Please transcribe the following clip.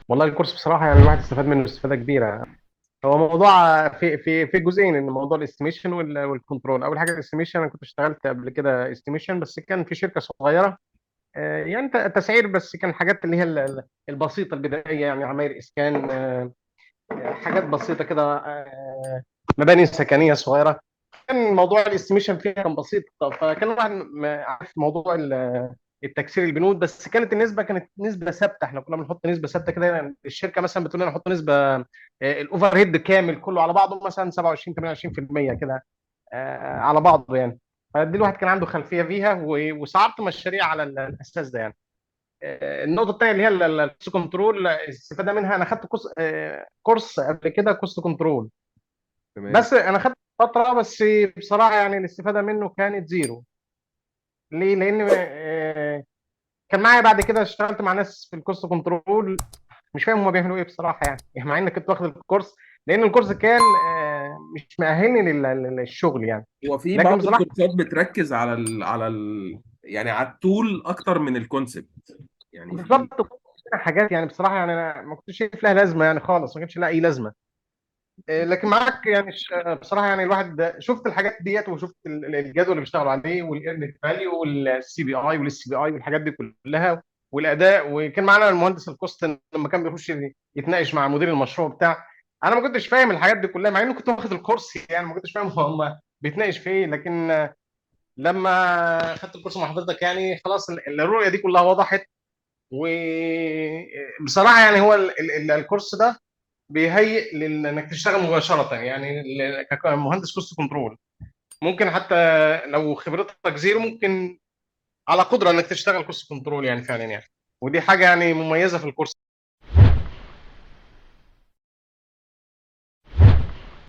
والله الكورس بصراحه يعني الواحد استفاد منه استفاده كبيره. هو موضوع في جزئين، ان موضوع الاستيميشن والكنترول. اول حاجه الاستيميشن، انا كنت اشتغلت قبل كده استيميشن بس كان في شركه صغيره. يعني تسعير، بس كان الحاجات اللي هي البسيطه البدائيه، يعني عماير اسكان، حاجات بسيطه كده، مباني سكنيه صغيره. كان موضوع الاستيميشن فيها كان بسيط، فكان الواحد عارف موضوع التكسير البنود. بس كانت نسبه ثابته، احنا كنا بنحط نسبه ثابته كده. يعني الشركه مثلا بتقول لنا نحط نسبه، الاوفر هيد كامل كله على بعضه مثلا 27 28% كده، على بعضه يعني. فدي الواحد كان عنده خلفيه فيها، وصعبت مشاريع على الاساس ده يعني. النقطه الثانيه اللي هي الكوست كنترول، الاستفاده منها، انا خدت كورس قبل كده كوست كنترول. تمام. بس انا خدت فتره بس، بصراحه يعني الاستفاده منه كانت زيرو. ليه؟ لان كان معايا بعد كده اشتغلت مع ناس في الكوست كنترول، مش فاهم هما بيعملوا ايه بصراحه يعني مع اني كنت واخد الكورس، لان الكورس كان مش مأهلني للشغل يعني. هو في لكن بعض بصراحه الكورسات بتركز يعني على التول اكتر من الكونسبت. يعني في. بالظبط حاجات، يعني بصراحه يعني انا ما كنتش شايف لها لازمه يعني خالص، ما كانش لها اي لازمه. لكن معاك يعني بصراحه يعني الواحد شفت الحاجات ديت، وشفت الجدول اللي بيشتغلوا عليه، والايرن فاليو والسي بي اي والسي بي اي والحاجات دي كلها، والاداء. وكان معانا المهندس الكوست لما كان بيخش يتناقش مع مدير المشروع بتاع. انا ما كنتش فاهم الحاجات دي كلها، مع اني كنت واخد الكورس يعني ما كنتش فاهم هم بيتناقش في ايه. لكن لما خدت الكورس مع حضرتك يعني خلاص الرؤيه دي كلها وضحت. وبصراحه يعني هو الكورس ده بيهيئ انك تشتغل مباشره، يعني كمهندس كوست كنترول. ممكن حتى لو خبرتك زيرو، ممكن على قدره انك تشتغل كوست كنترول يعني فعلا يعني. ودي حاجه يعني مميزه في الكورس.